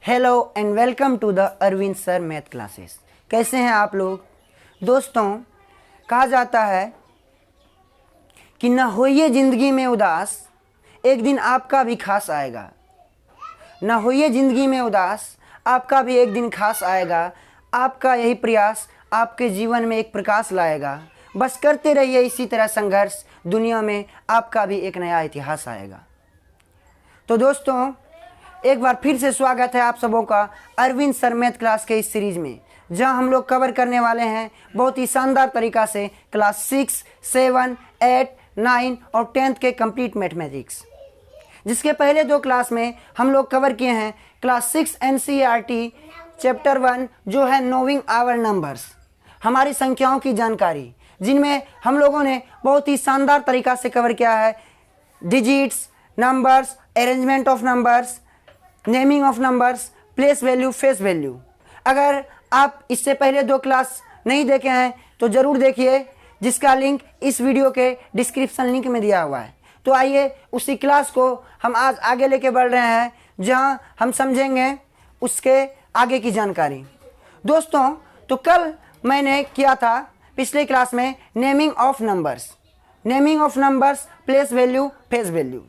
Hello and welcome to the Arvind sir math classes. कैसे हैं आप लोग दोस्तों। कहा जाता है कि न होइए ज़िंदगी में उदास, एक दिन आपका भी खास आएगा। न होइए ज़िंदगी में उदास, आपका भी एक दिन खास आएगा। आपका यही प्रयास आपके जीवन में एक प्रकाश लाएगा। बस करते रहिए इसी तरह संघर्ष, दुनिया में आपका भी एक नया इतिहास आएगा। तो दोस्तों, एक बार फिर से स्वागत है आप सबों का अरविंद सर मैथ क्लास के इस सीरीज़ में, जहां हम लोग कवर करने वाले हैं बहुत ही शानदार तरीका से क्लास 6, 7, 8, 9 और 10th के कंप्लीट मैथमेटिक्स। जिसके पहले दो क्लास में हम लोग कवर किए हैं क्लास 6 NCERT चैप्टर 1 जो है नोइंग आवर नंबर्स, हमारी संख्याओं की जानकारी, जिनमें हम लोगों ने बहुत ही शानदार तरीका से कवर किया है digits, numbers, arrangement of numbers, naming of numbers, place value, face value. अगर आप इससे पहले दो क्लास नहीं देखे हैं तो ज़रूर देखिए, जिसका लिंक इस वीडियो के डिस्क्रिप्शन लिंक में दिया हुआ है। तो आइए उसी क्लास को हम आज आगे लेके बढ़ रहे हैं, जहां हम समझेंगे उसके आगे की जानकारी। दोस्तों, तो कल मैंने किया था पिछले क्लास में naming of numbers, place value, face value.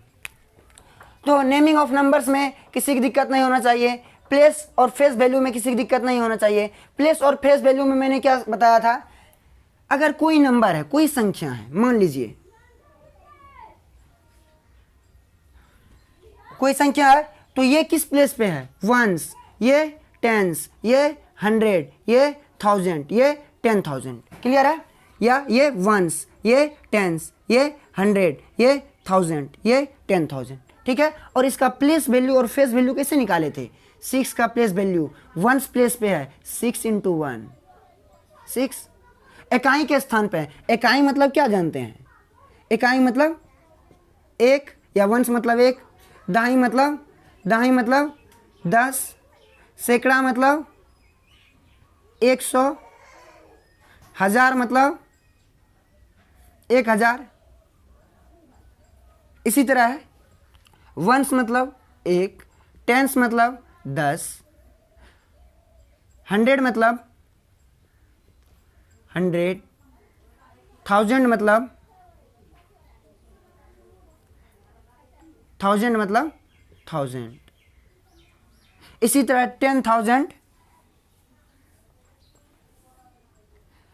तो नेमिंग ऑफ नंबर्स में किसी की दिक्कत नहीं होना चाहिए, प्लेस और फेस वैल्यू में किसी की दिक्कत नहीं होना चाहिए। प्लेस और फेस वैल्यू में मैंने क्या बताया था, अगर कोई नंबर है, कोई संख्या है, मान लीजिए कोई संख्या है, तो ये किस प्लेस पे है, वंस, ये टेंस, ये 100, ये 1000, ये 10,000। क्लियर है? या ये वंस, ये टेंस, ये 100, ये 1000, ये 10,000। ठीक है। और इसका प्लेस वैल्यू और फेस वैल्यू कैसे निकाले थे? 6 का प्लेस वैल्यू वंस प्लेस पे है, 6 × 1 6। इकाई के स्थान पे है। इकाई मतलब क्या जानते हैं? इकाई मतलब एक, या वंस मतलब एक, दहाई मतलब 10, सैकड़ा मतलब 100, हजार मतलब 1000। इसी तरह है, वंस मतलब एक, टेंस मतलब 10, 100 मतलब 100, 1000 मतलब 1000। इसी तरह 10,000,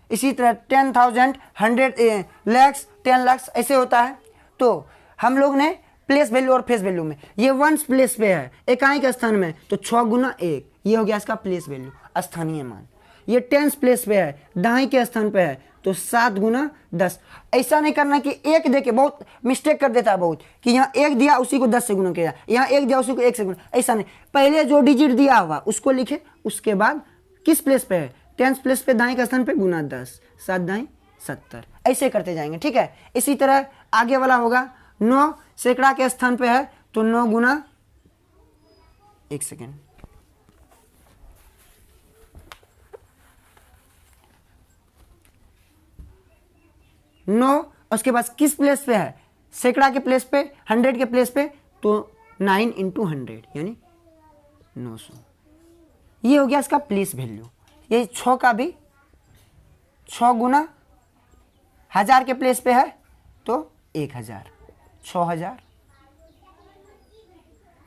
100 lakhs, 10 lakhs ऐसे होता है। तो हम लोग ने प्लेस वैल्यू और फेस वैल्यू में, ये वंस प्लेस पे है इकाई के स्थान में, तो 6 × 1, ये हो गया इसका प्लेस वैल्यू, स्थानीय मान। ये टेंस प्लेस पे है, दहाई के स्थान पे है, तो 7 × 10। ऐसा नहीं करना कि एक दे के, बहुत मिस्टेक कर देता है बहुत, कि यहाँ एक दिया उसी को 10 से गुना किया, यहाँ एक दिया उसी को 1 से गुना। ऐसा नहीं, पहले जो डिजिट दिया हुआ उसको लिखे, उसके बाद किस प्लेस पे है, टेंस प्लेस पे दहाई के स्थान पे गुना 10, 7 दहाई 70, ऐसे करते जाएंगे। ठीक है। इसी तरह आगे वाला होगा 9 सैकड़ा के स्थान पे है, तो 9 × 1 सेकेंड, 9, उसके बाद किस प्लेस पे है, सैकड़ा के प्लेस पे, 100 के प्लेस पे, तो 9 × 100 यानी 900। ये हो गया इसका प्लेस वैल्यू। ये 6 का भी 6 × 1000 के प्लेस पे है, तो 1000, 6000।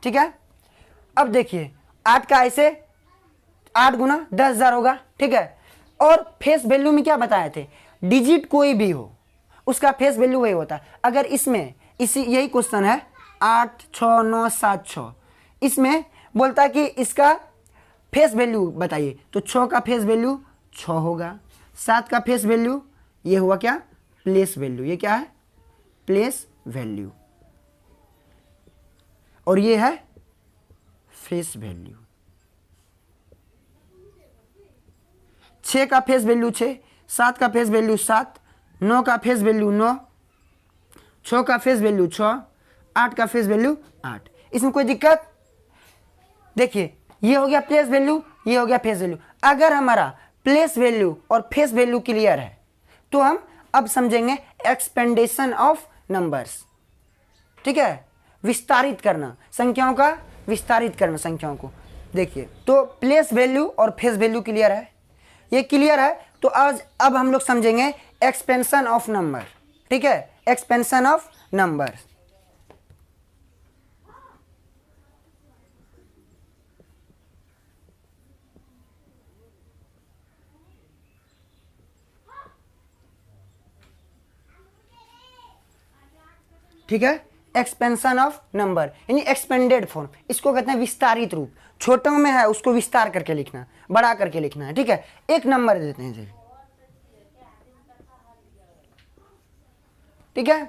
ठीक है। अब देखिए 8 का ऐसे 8 × 10,000 होगा। ठीक है। और फेस वैल्यू में क्या बताए थे, डिजिट कोई भी हो उसका फेस वैल्यू वही होता है। अगर इसमें यही क्वेश्चन है 8, 6, 9, 7, 6, इसमें बोलता है कि इसका फेस वैल्यू बताइए, तो 6 का फेस वैल्यू 6 होगा, 7 का फेस वैल्यू ये हुआ क्या, प्लेस वैल्यू। ये क्या है, प्लेस वैल्यू, और ये है फेस वैल्यू। 6 का फेस वैल्यू 6, 7 का फेस वैल्यू 7, 9 का फेस वैल्यू 9, 6 का फेस वैल्यू 6, 8 का फेस वैल्यू 8। इसमें कोई दिक्कत? देखिए ये हो गया प्लेस वैल्यू, ये हो गया फेस वैल्यू। अगर हमारा प्लेस वैल्यू और फेस वैल्यू क्लियर है, तो हम अब समझेंगे एक्सपेंडेशन ऑफ नंबर्स। ठीक है। विस्तारित करना संख्याओं का, विस्तारित करना संख्याओं को। देखिए, तो प्लेस वैल्यू और फेस वैल्यू क्लियर है, ये क्लियर है। तो आज अब हम लोग समझेंगे एक्सपेंशन ऑफ नंबर। ठीक है, एक्सपेंशन ऑफ नंबर। ठीक है, एक्सपेंशन ऑफ नंबर यानी एक्सपेंडेड फॉर्म, इसको कहते हैं विस्तारित रूप। छोटों में है उसको विस्तार करके लिखना, बड़ा करके लिखना है। ठीक है, एक नंबर देते हैं जी। ठीक है,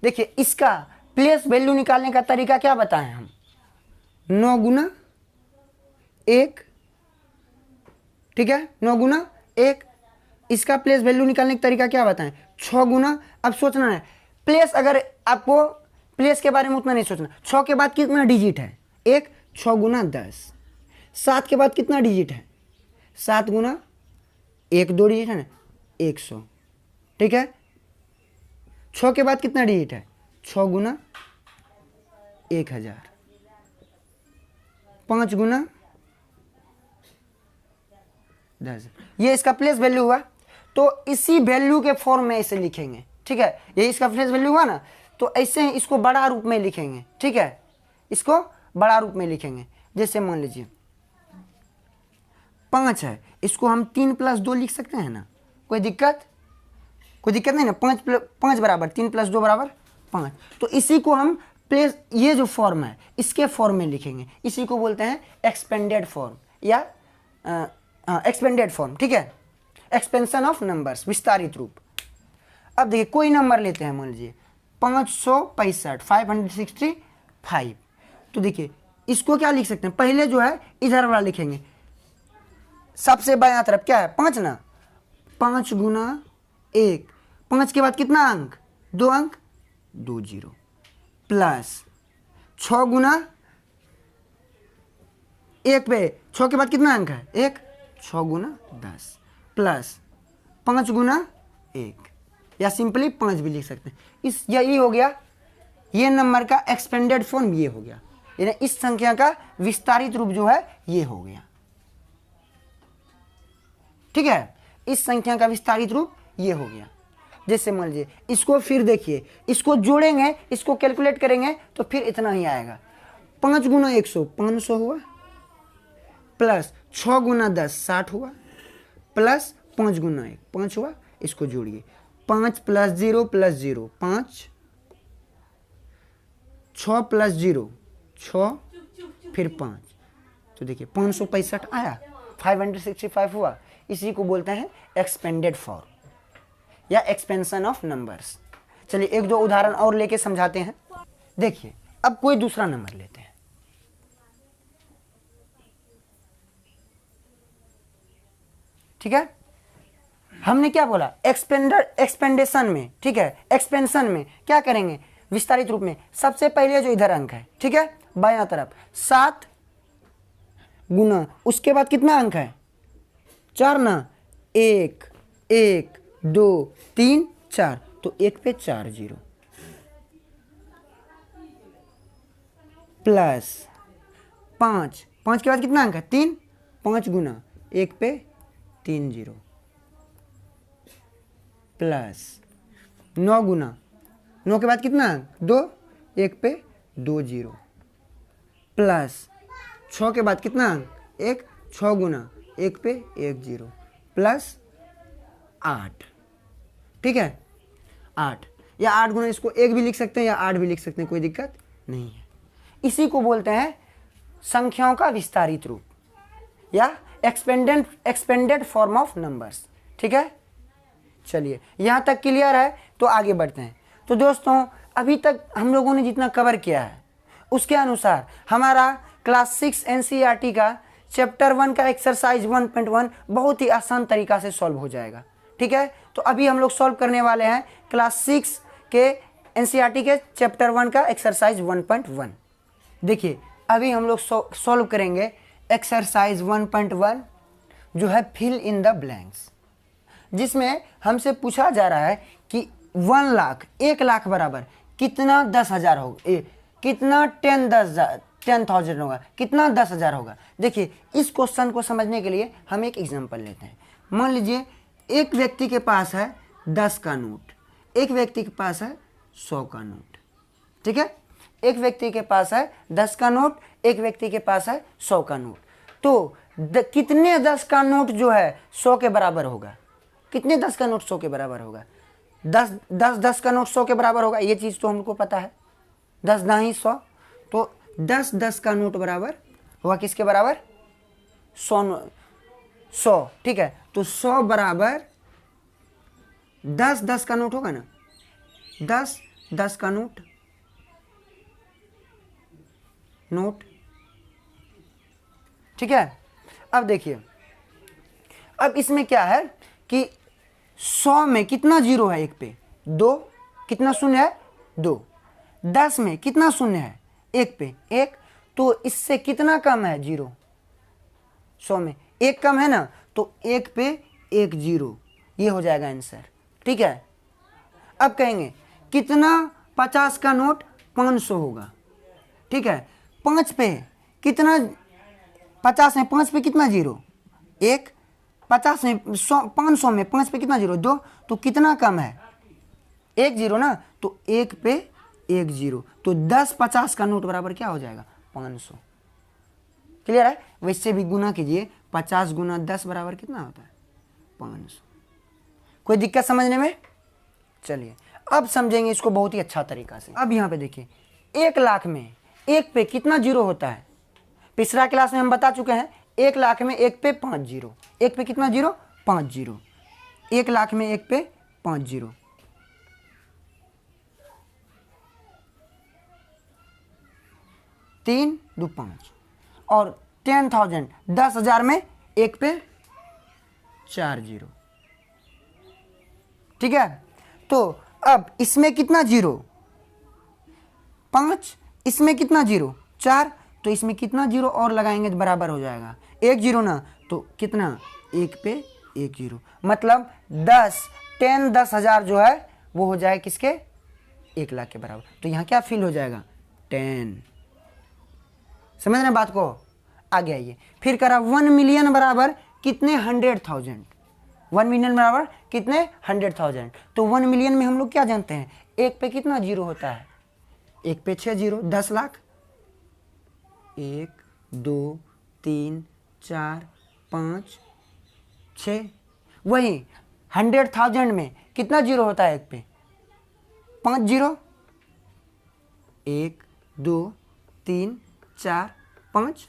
देखिए इसका प्लेस वैल्यू निकालने का तरीका क्या बताएं हम, 9 गुना 1। ठीक है, 9 गुना 1। इसका प्लेस वैल्यू निकालने का तरीका क्या बताएं, 6 गुना। अब सोचना है प्लेस, अगर आपको प्लेस के बारे में उतना नहीं सोचना, 6 के बाद कितना डिजिट है, 1, 6 गुना 10। 7 के बाद कितना डिजिट है, 7 गुना 1, 2 डिजिट है ना, 100। ठीक है, 6 के बाद कितना डिजिट है, 6 गुना 1000। 5 गुना 10, ये इसका प्लेस वैल्यू हुआ। तो इसी वैल्यू के फॉर्म में इसे लिखेंगे। ठीक है, ये इसका प्लेस वैल्यू हुआ ना, तो ऐसे ही इसको बड़ा रूप में लिखेंगे। ठीक है, इसको बड़ा रूप में लिखेंगे। जैसे मान लीजिए 5 है, इसको हम 3 + 2 लिख सकते हैं ना, कोई दिक्कत नहीं ना। 5 बराबर 3 + 2 बराबर 5। तो इसी को हम प्लेस, ये जो फॉर्म है इसके फॉर्म में लिखेंगे। इसी को बोलते हैं एक्सपेंडेड फॉर्म या एक्सपेंडेड फॉर्म। ठीक है, एक्सपेंशन ऑफ नंबर्स, विस्तारित रूप। अब देखिए कोई नंबर लेते हैं, मान लीजिए 565, 565। तो देखिए इसको क्या लिख सकते हैं, पहले जो है इधर वाला लिखेंगे, सबसे बायां तरफ क्या है, 5 ना, 5 गुना 1। 5 के बाद कितना अंक, 2 अंक, 2 0, प्लस 6 गुना 1 पे 6 के बाद कितना अंक है, 1, 6 गुना 10, प्लस 5 गुना 1, या सिंपली 5 भी लिख सकते हैं। यही हो गया, ये नंबर का एक्सपेंडेड फॉर्म ये हो गया, यानी इस संख्या का विस्तारित रूप जो है ये हो गया। ठीक है, इस संख्या का विस्तारित रूप ये हो गया। जैसे मान लीजिए इसको फिर देखिए, इसको जोड़ेंगे, इसको कैलकुलेट करेंगे तो फिर इतना ही आएगा। 5 गुना 100 500 हुआ, प्लस 6 गुना 10 60 हुआ, प्लस 5 गुना 1 5 हुआ। इसको जोड़िए, 5 + 0 + 0 5, 6 + 0 6, फिर 5। तो देखिए 565 आया, 565 हुआ। इसी को बोलते हैं एक्सपेंडेड फॉर्म या एक्सपेंशन ऑफ नंबर्स। चलिए एक दो उदाहरण और लेके समझाते हैं। देखिए अब कोई दूसरा नंबर लेते हैं। ठीक है, हमने क्या बोला, एक्सपेंडेशन में। ठीक है, एक्सपेंशन में क्या करेंगे, विस्तारित रूप में सबसे पहले जो इधर अंक है, ठीक है, बायां तरफ 7 गुना, उसके बाद कितना अंक है, 4 ना, 1 1 2 3 4, तो 1 पे 4 0, प्लस 5 के बाद कितना अंक है, 3, 5 गुना 1 पे 3 0, प्लस 9 गुना 9 के बाद कितना अंक, 2, 1 पे 2 0, प्लस 6 के बाद कितना अंक, 1, 6 गुना 1 पे 1 0, प्लस 8। ठीक है, 8 या 8 गुना, इसको 1 भी लिख सकते हैं या 8 भी लिख सकते हैं, कोई दिक्कत नहीं है। इसी को बोलते हैं संख्याओं का विस्तारित रूप या एक्सपेंडेड फॉर्म ऑफ नंबर्स। ठीक है, चलिए यहाँ तक क्लियर है, तो आगे बढ़ते हैं। तो दोस्तों अभी तक हम लोगों ने जितना कवर किया है उसके अनुसार हमारा क्लास 6 एनसीईआरटी का चैप्टर 1 का एक्सरसाइज 1.1 बहुत ही आसान तरीका से सॉल्व हो जाएगा। ठीक है, तो अभी हम लोग सॉल्व करने वाले हैं क्लास 6 के एनसीईआरटी के चैप्टर 1 का एक्सरसाइज 1.1। देखिए अभी हम लोग सॉल्व करेंगे एक्सरसाइज 1.1 जो है फिल इन द ब्लैंक्स, जिसमें हमसे पूछा जा रहा है कि 1 लाख 1 लाख बराबर कितना 10,000 होगा, कितना 10 10,000 होगा। कितना? 10,000 होगा। देखिए इस क्वेश्चन को समझने के लिए हम एक एग्जांपल लेते हैं। मान लीजिए एक व्यक्ति के पास है 10 का नोट, एक व्यक्ति के पास है 100 का नोट। ठीक है, एक व्यक्ति के पास है 10 का नोट, एक व्यक्ति के पास है 100 का नोट। तो कितने 10 का नोट जो है 100 के बराबर होगा? कितने 10 का नोट 100 के बराबर होगा? 10 का नोट 100 के बराबर होगा, ये चीज़ तो हमको पता है। 10 दाही 100, तो 10 का नोट बराबर होगा किसके बराबर? 100। ठीक है, तो 100 बराबर 10 का नोट होगा ना, 10 का नोट ठीक है। अब देखिए, अब इसमें क्या है कि 100 में कितना जीरो है? एक पे 2, कितना शून्य है? 2। 10 में कितना शून्य है? एक पे 1, तो इससे कितना कम है? 0। 100 में 1 कम है ना, तो 1 पे 1 जीरो, ये हो जाएगा आंसर। ठीक है, अब कहेंगे कितना 50 का नोट 500 होगा। ठीक है, 5 पे कितना? 50 में 5 पे कितना जीरो? 1। 50 में 500 में 5 पे कितना जीरो? 2। तो कितना कम है? 1 जीरो ना, तो 1 पे 1 जीरो, तो 10 50 का नोट बराबर क्या हो जाएगा? 500। क्लियर है? वैसे भी गुना कीजिए, 50 गुना 10 बराबर कितना होता है? 500। कोई दिक्कत समझने में? चलिए अब समझेंगे इसको बहुत ही अच्छा तरीका से। अब यहाँ पे देखिए, 1 लाख में 1 पे कितना जीरो होता है? पिछला क्लास में हम बता चुके हैं, 1 लाख में 1 पे 5 जीरो। 1 पे कितना जीरो? 5 जीरो। 1 लाख में 1 पे 5 जीरो। तीन दो 5। और 10,000 10,000 में 1 पे 4 जीरो। ठीक है, तो अब इसमें कितना जीरो? 5। इसमें कितना जीरो? 4। तो इसमें कितना जीरो और लगाएंगे तो बराबर हो जाएगा? 1 जीरो ना, तो कितना? 1 पे 1 जीरो, मतलब 10,000 जो है वो हो जाए किसके? 1 लाख के बराबर। तो यहाँ क्या फिल हो जाएगा? 10। समझ रहे बात को? आगे आइए, फिर करा 1 मिलियन बराबर कितने? 100,000। 1 मिलियन बराबर कितने? 100,000। तो 1 मिलियन में हम लोग क्या जानते हैं? 1 पे कितना जीरो होता है? 1 पे 6 जीरो। 10 लाख 1 2 3 4 5 6। वही 100,000 में कितना जीरो होता है? 1 पे 5 जीरो। 1 2 3 4 5।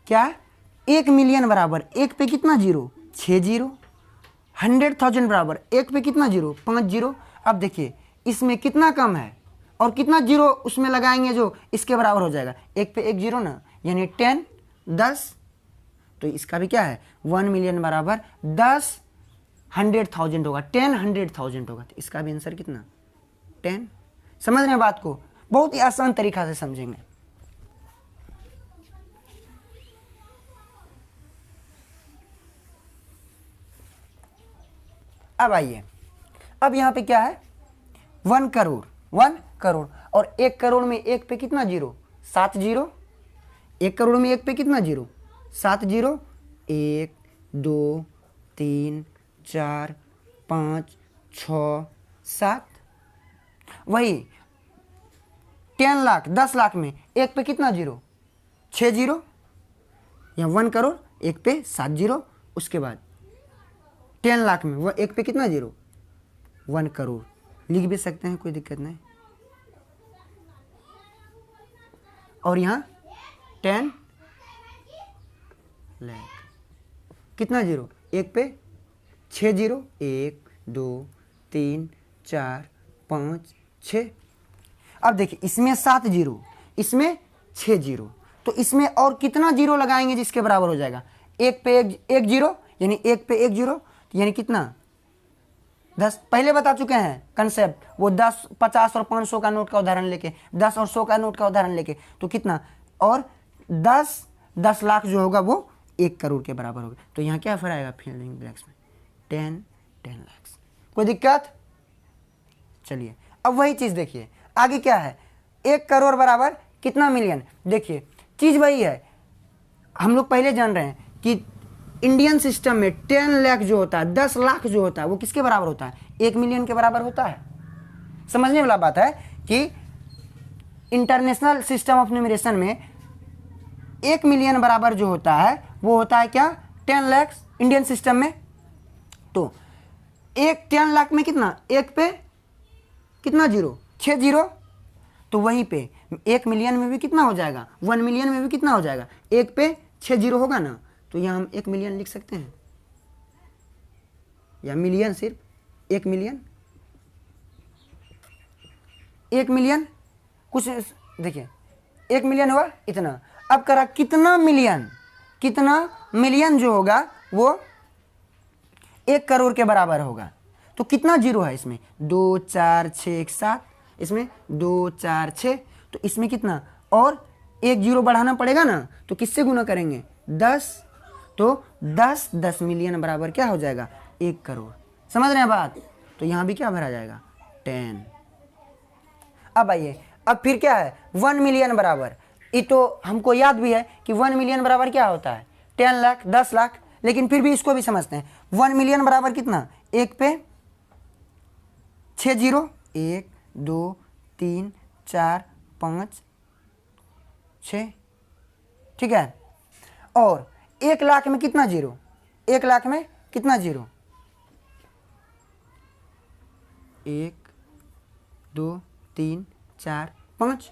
क्या? 1 मिलियन बराबर 1 पे कितना जीरो? 6 जीरो। 100,000 बराबर 1 पे कितना जीरो? 5 जीरो। अब देखिए इसमें कितना कम है और कितना जीरो उसमें लगाएंगे जो इसके बराबर हो जाएगा? 1 पे 1 जीरो ना, यानी 10 10। तो इसका भी क्या है? 1 मिलियन बराबर 10 100,000 होगा, 10 100,000 होगा। तो इसका भी आंसर कितना? 10। समझ रहे हैं बात को? बहुत ही आसान तरीका से समझेंगे। अब आइए, अब यहाँ पे क्या है? 1 करोड़। 1 करोड़ और 1 करोड़ में 1 पे कितना जीरो? 7 जीरो। 1 करोड़ में 1 पे कितना जीरो? 7 जीरो। 1 2 3 4 5 6 7। वही 10 लाख 10 लाख में 1 पे कितना जीरो? 6 जीरो। या 1 करोड़ 1 पे 7 जीरो। उसके बाद 10 लाख में वह 1 पे कितना जीरो? 1 करोड़। लिख भी सकते हैं, कोई दिक्कत नहीं। और यहाँ 10 लाख कितना जीरो? 1 पे 6 जीरो। 1 2 3 4 5 6। अब देखिए इसमें 7 जीरो, इसमें 6 जीरो, तो इसमें और कितना जीरो लगाएंगे जिसके बराबर हो जाएगा? 1 पे 1 जीरो, यानी 1 पे 1 जीरो, यानी कितना? 10। पहले बता चुके हैं कंसेप्ट, वो 10 50 और 500 का नोट का उदाहरण लेके, 10 और 100 का नोट का उदाहरण लेके, तो कितना? और 10 लाख जो होगा वो 1 करोड़ के बराबर होगा। तो यहाँ क्या फिर आएगा? फिलिंग ब्लैंक्स में 10 लाख। कोई दिक्कत? चलिए अब वही चीज़ देखिए आगे क्या है? 1 करोड़ बराबर कितना मिलियन। देखिए चीज़ वही है, हम लोग पहले जान रहे हैं कि इंडियन सिस्टम में 10 लाख जो होता है, 10 लाख जो होता है वो किसके बराबर होता है, 1 मिलियन के बराबर होता है। समझने वाला बात है कि इंटरनेशनल सिस्टम ऑफ न्यूमरेशन में 1 मिलियन बराबर जो होता है वो होता है क्या, 10 लाख इंडियन सिस्टम में। तो एक 10 लाख में कितना, एक पे कितना जीरो, 6 जीरो। तो वहीं पे 1 मिलियन में भी कितना हो जाएगा, 1 मिलियन में भी कितना हो जाएगा, एक पे 6 जीरो होगा ना। तो यहाँ हम 1 मिलियन लिख सकते हैं, या मिलियन, सिर्फ 1 मिलियन, 1 मिलियन कुछ, देखिए 1 मिलियन हुआ इतना। अब करा कितना मिलियन, कितना मिलियन जो होगा वो 1 करोड़ के बराबर होगा। तो कितना जीरो है इसमें, 2 4 6 1 7, इसमें 2 4 6, तो इसमें कितना और 1 जीरो बढ़ाना पड़ेगा ना। तो किससे गुना करेंगे, 10। तो 10 मिलियन बराबर क्या हो जाएगा, 1 करोड़। समझ रहे हैं बात। तो यहाँ भी क्या भरा जाएगा, 10। अब आइए, अब फिर क्या है, 1 मिलियन बराबर, ये तो हमको याद भी है कि 1 मिलियन बराबर क्या होता है, 10 लाख, 10 लाख। लेकिन फिर भी इसको भी समझते हैं। 1 मिलियन बराबर कितना, एक पे 6 जीरो, 1 2 3 4 5 6, ठीक है। और 1 लाख में कितना जीरो, 1 लाख में कितना जीरो, 1 2 3 4 5।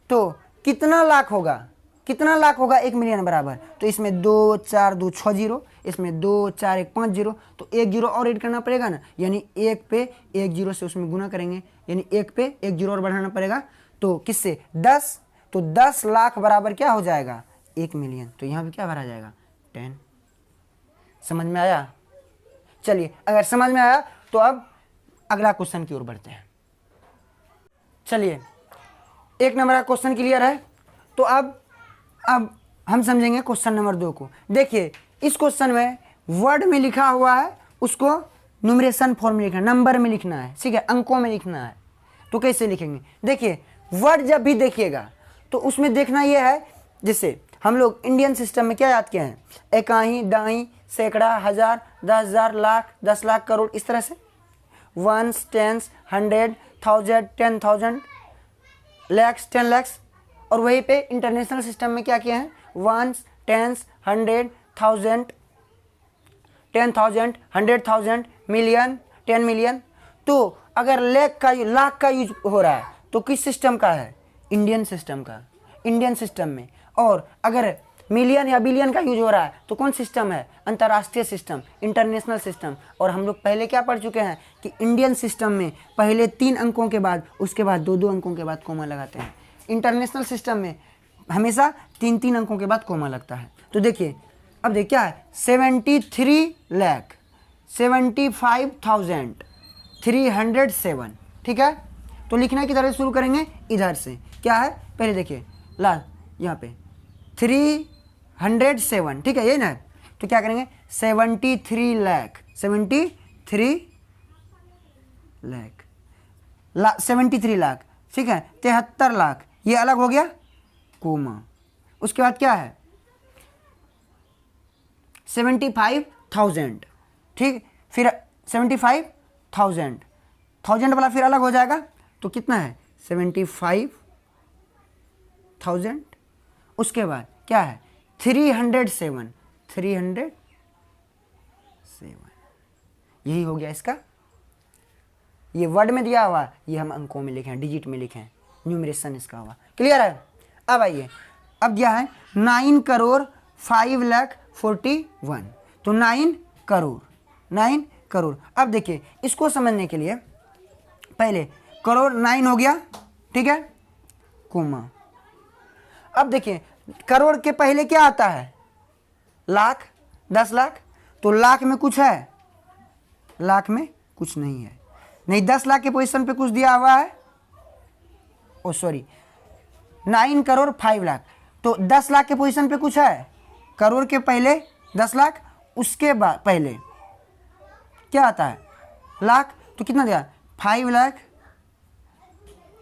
तो कितना लाख होगा, कितना लाख होगा 1 मिलियन बराबर। तो इसमें 2 4 2 6 जीरो, इसमें 2 4 1 5 जीरो, तो 1 जीरो और ऐड करना पड़ेगा ना, यानी 1 पे 1 जीरो से उसमें गुना करेंगे, यानी 1 पे 1 जीरो और बढ़ाना पड़ेगा। तो किससे, 10। तो 10 लाख बराबर क्या हो जाएगा, 1 मिलियन। तो यहाँ भी क्या भरा जाएगा, 10। समझ में आया। चलिए अगर समझ में आया तो अब अगला क्वेश्चन की ओर बढ़ते हैं। चलिए 1 नंबर का क्वेश्चन क्लियर है। तो अब हम समझेंगे क्वेश्चन नंबर 2 को। देखिए इस क्वेश्चन में वर्ड में लिखा हुआ है, उसको न्यूमरेशन फॉर्म में लिखना है, नंबर में लिखना है, ठीक है, अंकों में लिखना है। तो कैसे लिखेंगे, देखिए वर्ड जब भी देखिएगा तो उसमें देखना यह है, जैसे हम लोग इंडियन सिस्टम में क्या याद किए हैं, इकाई, दहाई, सैकड़ा, हज़ार, 10,000, लाख, 10 लाख, करोड़, इस तरह से वंस, टेंस, 100, 1000, 10,000, लैक्स, 10 लैक्स। और वहीं पे इंटरनेशनल सिस्टम में क्या किए हैं, वंस, टेंस, 100, 1000, 10,000, 100,000, मिलियन, 10 मिलियन। तो अगर लाख का यूज हो रहा है तो किस सिस्टम का है, इंडियन सिस्टम का, इंडियन सिस्टम में। और अगर मिलियन या बिलियन का यूज हो रहा है तो कौन सिस्टम है, अंतर्राष्ट्रीय सिस्टम, इंटरनेशनल सिस्टम। और हम लोग पहले क्या पढ़ चुके हैं कि इंडियन सिस्टम में पहले 3 अंकों के बाद, उसके बाद 2-2 अंकों के बाद कोमा लगाते हैं। इंटरनेशनल सिस्टम में हमेशा 3-3 अंकों के बाद कोमा लगता है। तो देखिए अब देखिए क्या है, 73,75,307, ठीक है। तो लिखना किधर से शुरू करेंगे, इधर से। क्या है, पहले देखिए यहाँ पे 307, ठीक है, यही ना। तो क्या करेंगे, 73 लाख, 73 लाख, 73 लाख, ठीक है, 73 लाख, ये अलग हो गया कोमा। उसके बाद क्या है, 75,000, ठीक, फिर 75,000, 1000 वाला फिर अलग हो जाएगा। तो कितना है, 75,000। उसके बाद क्या है, 307, 307, यही हो गया इसका। ये वर्ड में दिया हुआ, ये हम अंकों में लिखे हैं, डिजिट में लिखे हैं, न्यूमरेशन इसका हुआ। क्लियर है। अब आइए, अब क्या है, 9 करोड़ 5,41,000। तो 9 करोड़, 9 करोड़। अब देखिए इसको समझने के लिए पहले करोड़ 9 हो गया, ठीक है, कोमा। अब देखिए करोड़ के पहले क्या आता है, लाख, 10 लाख। तो लाख में कुछ है, लाख में कुछ नहीं है, नहीं 10 लाख के पोजीशन पे कुछ दिया हुआ है, ओ सॉरी 9 करोड़ 5 लाख। तो 10 लाख के पोजीशन पे कुछ है, करोड़ के पहले 10 लाख, उसके बाद पहले क्या आता है, लाख। तो कितना दिया, 5 लाख।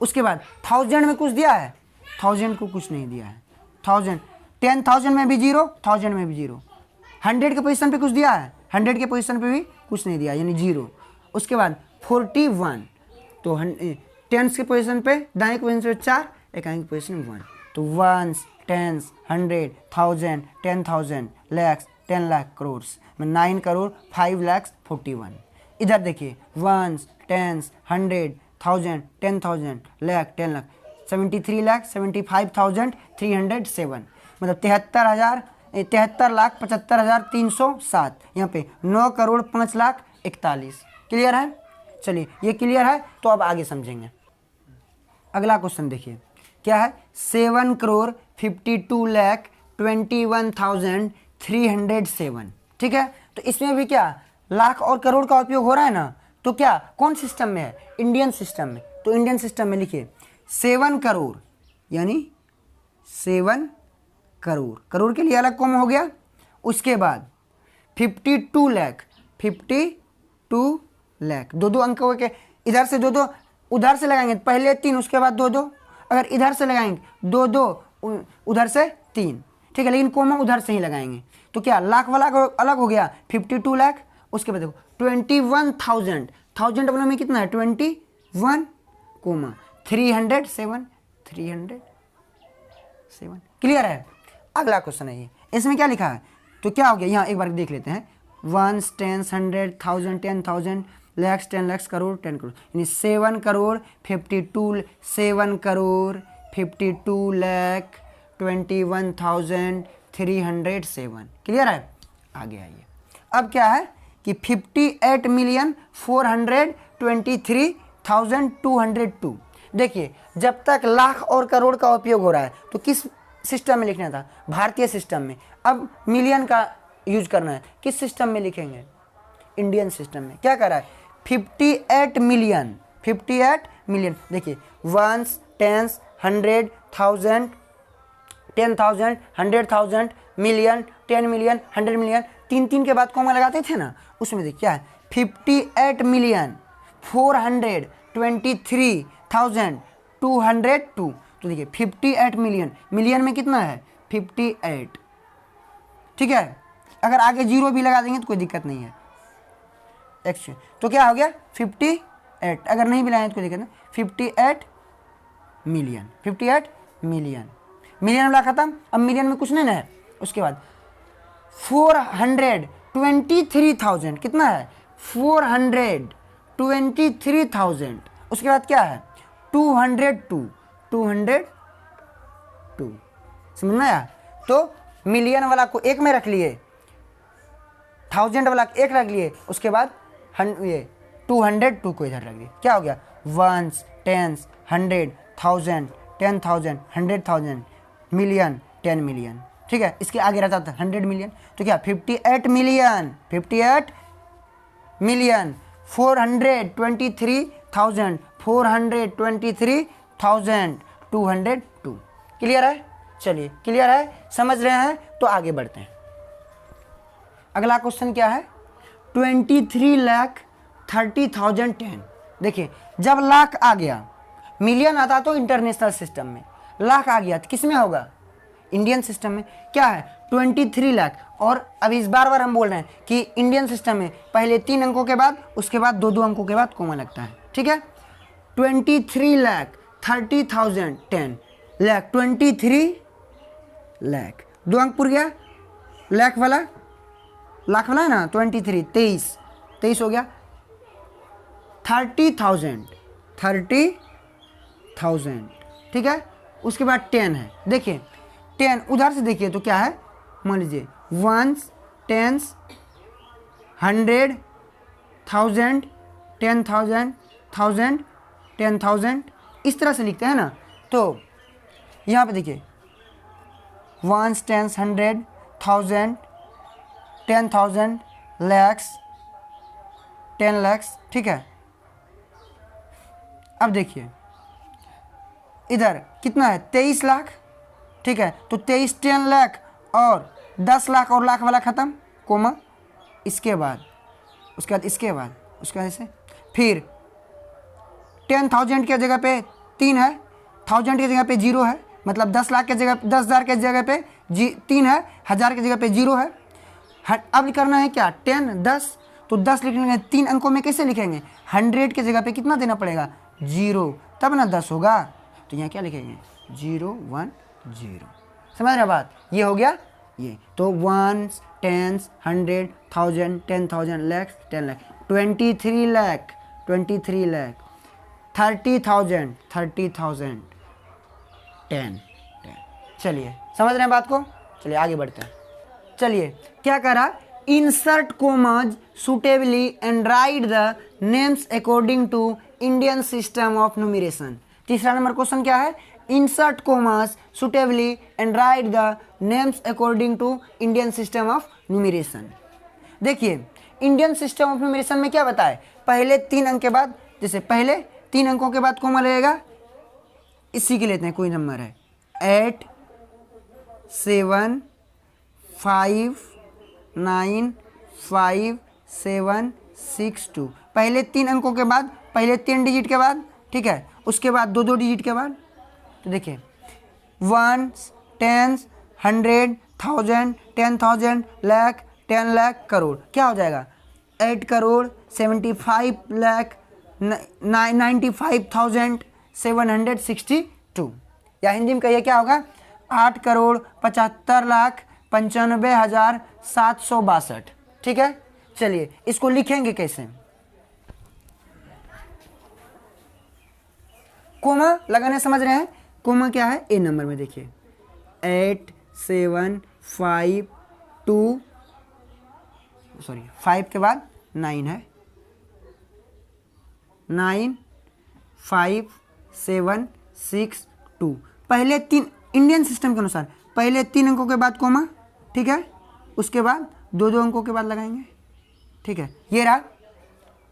उसके बाद 1000 में कुछ दिया है, 1000 को कुछ नहीं दिया है, 1000, 10,000 में भी जीरो, 1000 में भी जीरो, 100 के पोजीशन पे कुछ दिया है, 100 के पोजीशन पे भी कुछ नहीं दिया यानी जीरो। उसके बाद 41, तो 10 के पोजीशन पे दाएं के पोजीशन पे 4, इकाई की पोजीशन 1, तो 1s, 10s, 100, 1000, 10,000, lakhs, 10 lakh, crore में 9 करोड़ 5 लाख 41। इधर देखिए 1s, 10s, 100, 1000, 10,000, लाख, 10 लाख, 73 लाख 75,307, मतलब 73,75,307। यहाँ पे 9 करोड़ 5 लाख 41। क्लियर है? चलिए ये क्लियर है तो अब आगे समझेंगे। अगला क्वेश्चन देखिए क्या है, 7 करोड़ 52 लाख 21,307। ठीक है, तो इसमें भी क्या लाख और करोड़ का उपयोग हो रहा है ना, तो क्या कौन सिस्टम में है, इंडियन सिस्टम में। तो इंडियन सिस्टम में लिखिए 7 करोड़ यानी 7 करोड़, करोड़ के लिए अलग कॉमा हो गया। उसके बाद 52 लाख, 52 लाख, दो अंकों के इधर से दो उधर से लगाएंगे, पहले 3 उसके बाद 2, अगर इधर से लगाएंगे 2 उधर से 3, ठीक है, लेकिन कोमा उधर से ही लगाएंगे। तो क्या लाख वाला अलग हो गया 52 लाख। उसके बाद देखो 21,000, 1000 वाला में कितना है 21 कोमा 307, 307। क्लियर है? अगला क्वेश्चन है ये, इसमें क्या लिखा है, तो क्या हो गया यहाँ एक बार देख लेते हैं। 1s, 10s, 100, 1000, 10,000, lakhs, 10 lakhs, crore 10 crore, यानी 7 करोड़ 52, 7 करोड़ 52 लाख 21,307। क्लियर है? आगे आइए। अब क्या है कि 58,423,202। देखिए जब तक लाख और करोड़ का उपयोग हो रहा है तो किस सिस्टम में लिखना था, भारतीय सिस्टम में। अब मिलियन का यूज करना है, किस सिस्टम में लिखेंगे, इंडियन सिस्टम में। क्या कर रहा है 58 मिलियन, 58 मिलियन। देखिए 1s, 10s, 100, 1000, 10,000, 100,000, million, 10 million, 100 million, 3 के बाद कॉमा लगाते थे ना, उसमें देखिए क्या है 58 मिलियन 423,202। तो देखिए 58 मिलियन, मिलियन में कितना है 58। ठीक है, अगर आगे जीरो भी लगा देंगे तो कोई दिक्कत नहीं है। एक्चुअली तो क्या हो गया 58, अगर नहीं भी लगाएंगे तो कोई दिक्कत नहीं, 58 मिलियन, 58 मिलियन, मिलियन वाला खत्म। अब मिलियन में कुछ नहीं ना है। उसके बाद 423,000 कितना है 423,000। उसके बाद क्या है 202, 202। समझ में आया? तो मिलियन वाला को एक में रख लिए, 1000 वाला एक रख लिए, उसके बाद ये 202 को इधर रख दिए। क्या हो गया 1s, 10s, 100, 1000, 10,000, 100,000, मिलियन, 10 मिलियन। ठीक है, इसके आगे रहता था 100 मिलियन। तो क्या 58 मिलियन, 58 मिलियन 423,000, 423,202। क्लियर है? चलिए क्लियर है, समझ रहे हैं तो आगे बढ़ते हैं। अगला क्वेश्चन क्या है 23,30,010। देखिए जब लाख आ गया, मिलियन आता तो इंटरनेशनल सिस्टम में, लाख आ गया तो किस में होगा, इंडियन सिस्टम में। क्या है 23 लाख। और अभी इस बार हम बोल रहे हैं कि इंडियन सिस्टम में पहले 3 अंकों के बाद, उसके बाद 2 अंकों के बाद कोमा लगता है। ठीक है, 23,30,010 लाख, 23 लाख, 2 अंक पुर गया, लाख वाला है ना 23, 23 हो गया, 30,000, 30,000। ठीक है, उसके बाद 10 है। देखिए 10 उधर से देखिए तो क्या है, मान लीजिए 1s, 10s, 100, 1000, 10,000, 1000, 10,000, इस तरह से लिखते हैं ना। तो यहाँ पे देखिए 1s, 10s, 100, 1000, 10,000, lakhs, 10 lakhs। ठीक है, अब देखिए इधर कितना है 23 लाख। ठीक है, तो 23 10 लाख और 10 लाख और लाख वाला ख़त्म कोमा। इसके बाद उसके बाद ऐसे फिर 10,000 की जगह पे 3 है, 1000 की जगह पे 0 है, मतलब 10 लाख के जगह 10,000 के जगह पे 3 है, 1000 की जगह पे 0 है। अब करना है क्या 10 10, तो 10 लिखेंगे 3 अंकों में कैसे लिखेंगे, 100 के जगह पे कितना देना पड़ेगा 0, तब ना 10 होगा। तो यहाँ क्या लिखेंगे 0 1 0। समझ रहे बात, ये हो गया ये। तो 1 10 100 1000 10,000 लाख 10 लाख 23 लाख 23 लाख 30,000 30,000 10 10। चलिए समझ रहे हैं बात को, चलिए आगे बढ़ते हैं। चलिए क्या करा, insert commas suitably and write the names according to Indian system of numeration. तीसरा नंबर क्वेश्चन क्या है, insert commas suitably and write the names according to Indian system of numeration. देखिए इंडियन सिस्टम ऑफ न्यूमरेशन में क्या बताए, पहले 3 अंक के बाद, जैसे पहले 3 अंकों के बाद कोमा लगेगा, इसी के लेते हैं कोई नंबर है 8 7 5 9 5 7 6 2। पहले 3 अंकों के बाद, पहले 3 डिजिट के बाद, ठीक है, उसके बाद 2 डिजिट के बाद। तो देखिए 1 10 100 1000 10,000 लाख 10 लाख करोड़, क्या हो जाएगा 8 करोड़ 75 लाख 95,762। या हिंदी में कहिए क्या होगा 8 करोड़ 75 लाख 95,762। ठीक है, चलिए इसको लिखेंगे कैसे, कोमा लगाने समझ रहे हैं, कोमा क्या है ए नंबर में देखिए 8 7 5 2 सॉरी 5 के बाद 9 है 9 5 7 6 2। पहले 3 इंडियन सिस्टम के अनुसार पहले 3 अंकों के बाद कोमा, ठीक है, उसके बाद 2 अंकों के बाद लगाएंगे, ठीक है, ये रहा,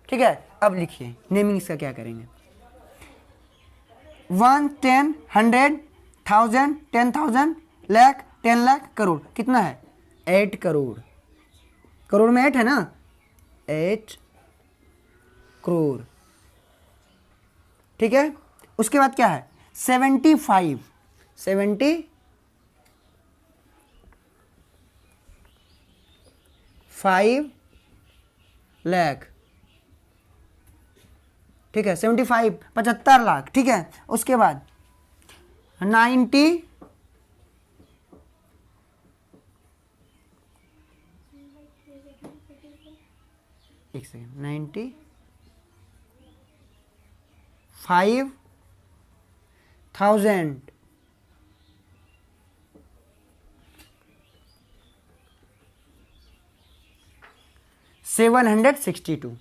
ठीक है। अब लिखिए नेमिंग इसका क्या करेंगे, 1 10 100 1000 10,000 लाख 10 लाख करोड़, कितना है 8 करोड़, करोड़ में 8 है ना, 8 करोड़, ठीक है। उसके बाद क्या है 75 लाख, ठीक है, 75 75 लाख, ठीक है। उसके बाद 90 एक सेकेंड 95,000 762,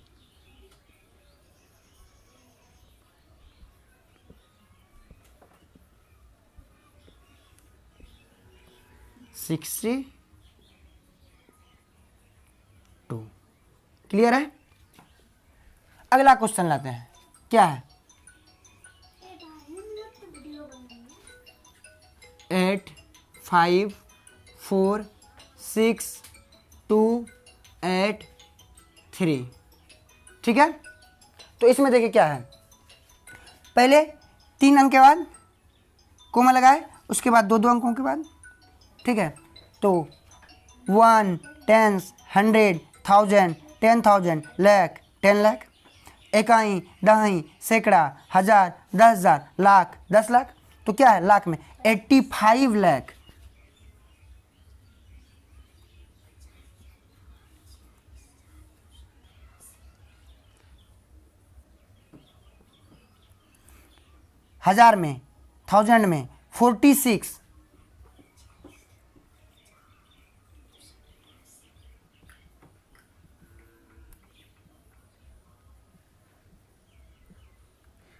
क्लियर है। अगला क्वेश्चन लाते हैं, क्या है 8 5 4 6 2 8 3, ठीक है। तो इसमें देखिए क्या है, पहले 3 अंक के बाद कोमा लगाए, उसके बाद 2 अंकों के बाद, ठीक है। तो 1 10 100 1000 10,000 लाख 10 लाख, इकाई दहाई सैकड़ा हजार 10,000 लाख 10 लाख, तो क्या है लाख में 85 लाख, हजार में 1000 में 46,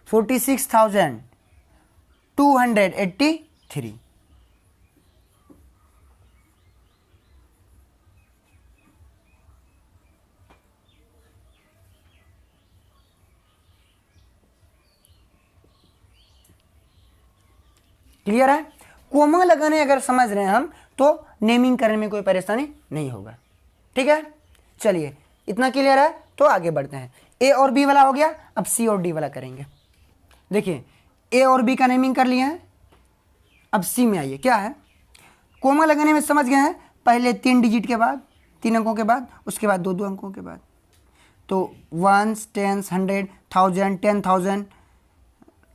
$46,283। क्लियर है। कोमा लगाने अगर समझ रहे हैं हम तो नेमिंग करने में कोई परेशानी नहीं होगा, ठीक है। चलिए इतना क्लियर है, तो आगे बढ़ते हैं। ए और बी वाला हो गया, अब सी और डी वाला करेंगे। देखिए ए और बी का नेमिंग कर लिया है, अब सी में आइए, क्या है, कोमा लगाने में समझ गए हैं, पहले 3 डिजिट के बाद, 3 अंकों के बाद, उसके बाद 2 अंकों के बाद, तो वंस, टेंस, 100, 1000, 10,000,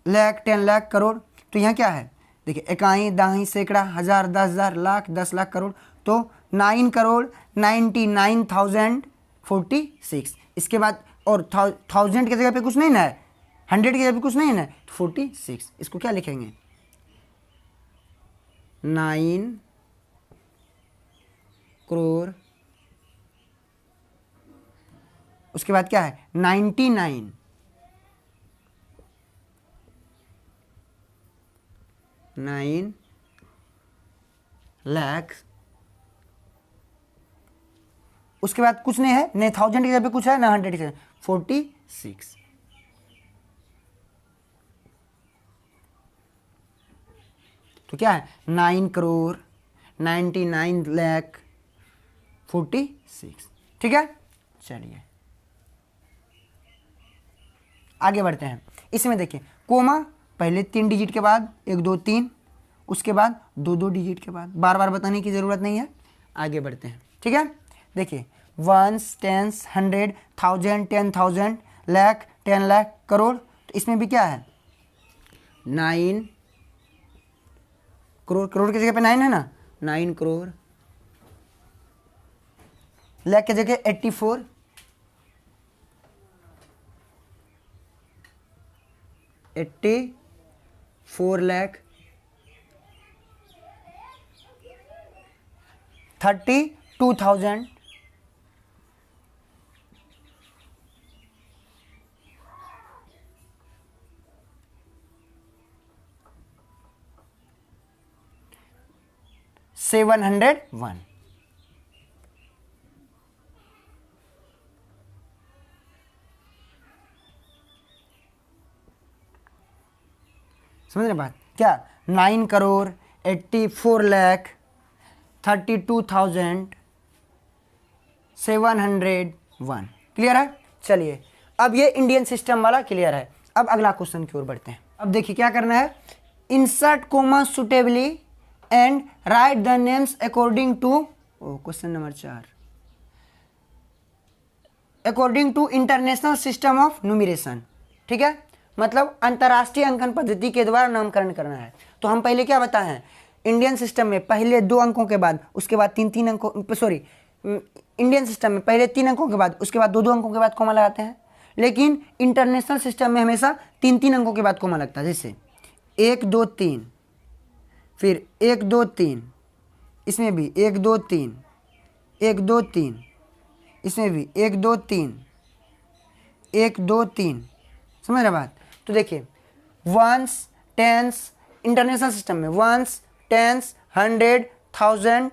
लाख, 10 लाख, करोड़। तो यहाँ क्या है, देखिए, इकाई, दहाई, सैकड़ा, हज़ार, 10,000, लाख, 10 लाख, करोड़, तो 9 करोड़ 99,046। इसके बाद और 1000 की जगह पे कुछ नहीं ना है, 100 की जगह पे कुछ नहीं है ना, तो 46। इसको क्या लिखेंगे, 9 करोड़, उसके बाद क्या है, 99 लाख, उसके बाद कुछ नहीं है, नहीं 1000 की जगह पे कुछ है ना 100 की जगह, 46। तो क्या है, 9 करोड़ 99 लाख 46। ठीक है, चलिए आगे बढ़ते हैं। इसमें देखिए, कोमा पहले 3 डिजिट के बाद 1 2 3, उसके बाद 2 2 डिजिट के बाद, बार बार बताने की ज़रूरत नहीं है। आगे बढ़ते हैं, ठीक है। देखिए, वंस, टेंस, 100, 1000, 10,000, लाख, 10 लाख, करोड़। तो इसमें भी क्या है, 9 करोड़, करोड़ की जगह पे 9 है ना, 9 करोड़, लाख की जगह 84, 84 लाख, 32,000, 701। समझ रहे बात, क्या, 9 करोड़ 84 लाख 32,701। क्लियर है। चलिए, अब ये इंडियन सिस्टम वाला क्लियर है। अब अगला क्वेश्चन की ओर बढ़ते हैं। अब देखिए क्या करना है, insert comma suitably and write the names according to, question number 4, according to international system of numeration. ठीक है, मतलब अंतर्राष्ट्रीय अंकन पद्धति के द्वारा नामकरण करना है। तो हम पहले क्या बताए हैं, इंडियन सिस्टम में पहले 2 अंकों के बाद, उसके बाद 3 अंकों, सॉरी, इंडियन सिस्टम में पहले 3 अंकों के बाद, उसके बाद 2 अंकों के बाद कोमा लगाते हैं। लेकिन इंटरनेशनल सिस्टम में हमेशा 3 अंकों के बाद कोमा लगता है। जैसे 1 2 3, फिर 1 2 3, इसमें भी 1 2 3, 1 2 3, इसमें भी 1 2 3, 1 2 3। समझ रहे बात। तो देखिए, वंस, टेंस, इंटरनेशनल सिस्टम में वंस, टेंस, 100, 1000,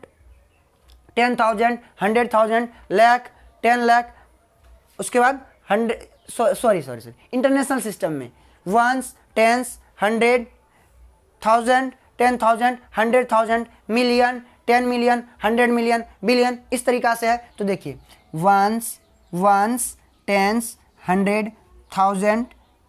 10,000, 100,000, लाख, 10 लाख, उसके बाद 100, सॉरी, इंटरनेशनल सिस्टम में ones, tens, 100, 1000, 10,000, 100,000, million, 10 million, 100 million, billion, इस तरीका से है। तो देखिए, ones, tens, 100, 1000,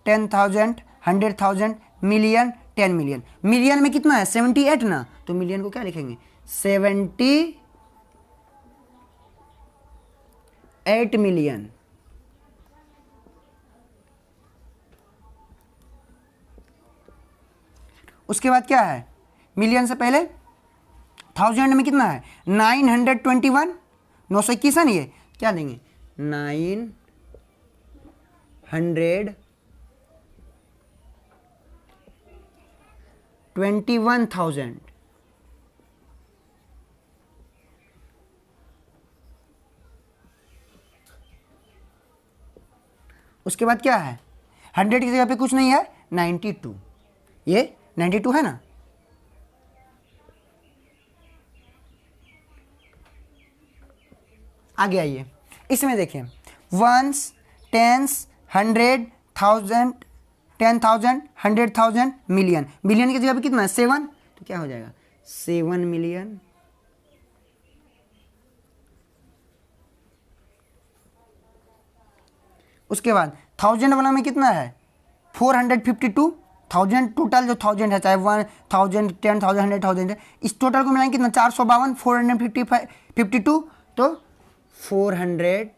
10,000, 100,000, million, 10 million. Million में कितना है, 78 ना, तो मिलियन को क्या लिखेंगे, 78 मिलियन। उसके बाद क्या है, मिलियन से पहले 1000 में कितना है, 921, 921 है ना, ये क्या देंगे, 921,000। उसके बाद क्या है, 100 की जगह पे कुछ नहीं है, 92, ये 92 है ना। आगे आइए, इसमें देखिए, वंस, टेंस, 100, 1000, 10,000, 100,000, मिलियन। मिलियन की जगह पे कितना है, 7, तो क्या हो जाएगा, 7 मिलियन। उसके बाद 1000 वाला में कितना है, 452, 1000 टोटल जो 1000 है, चाहे 1000 10,000 100,000 है, इस टोटल को मिलाएंगे कितना 452 455 52 तो 400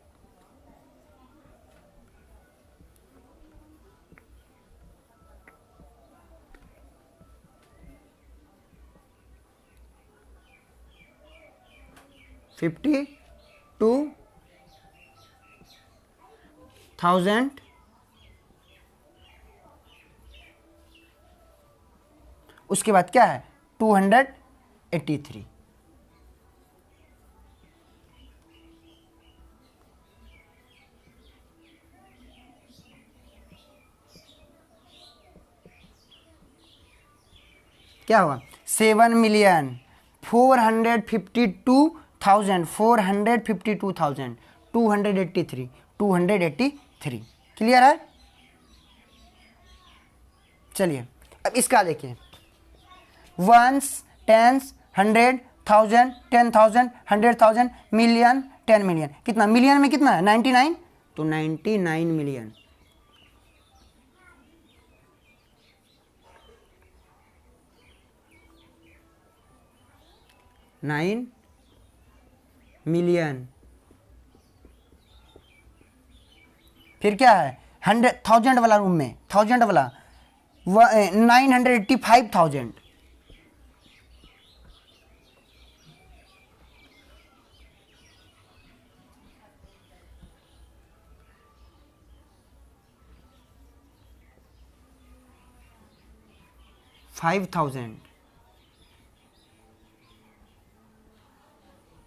52,000 उसके बाद क्या है 283। क्या हुआ 7,452,452,283 283। क्लियर है। चलिए अब इसका देखिए, वंस, टेंस, 100, 1000, 10,000, 100,000, मिलियन, 10 मिलियन। कितना मिलियन में कितना है 99, तो 99 मिलियन। Nine million. फिर क्या है 100,000 वाला रूम में 1000 वाला 985,000।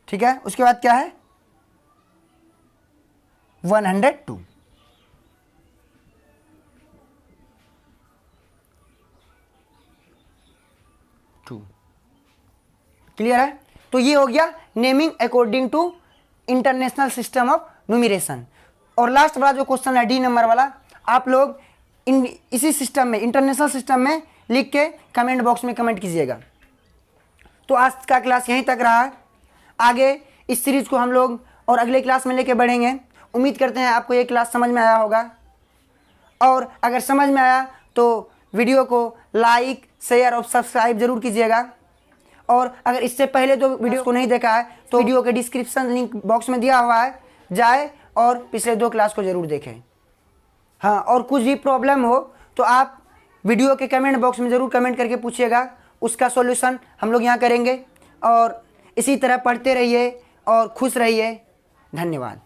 ठीक है। उसके बाद क्या है 102। क्लियर है। तो ये हो गया naming according to international system of numeration. और लास्ट वाला जो क्वेश्चन है डी नंबर वाला, आप लोग इसी सिस्टम में इंटरनेशनल सिस्टम में लिख के कमेंट बॉक्स में कमेंट कीजिएगा। तो आज का क्लास यहीं तक रहा है। आगे इस सीरीज को हम लोग और अगले क्लास में लेके बढ़ेंगे। उम्मीद करते हैं आपको ये क्लास समझ में आया होगा, और अगर समझ में आया तो वीडियो को लाइक, शेयर और सब्सक्राइब जरूर कीजिएगा। और अगर इससे पहले जो वीडियो को नहीं देखा है तो वीडियो के डिस्क्रिप्शन लिंक बॉक्स में दिया हुआ है, जाए और पिछले 2 क्लास को जरूर देखें। हाँ, और कुछ भी प्रॉब्लम हो तो आप वीडियो के कमेंट बॉक्स में ज़रूर कमेंट करके पूछिएगा, उसका सॉल्यूशन हम लोग यहाँ करेंगे। और इसी तरह पढ़ते रहिए और खुश रहिए। धन्यवाद।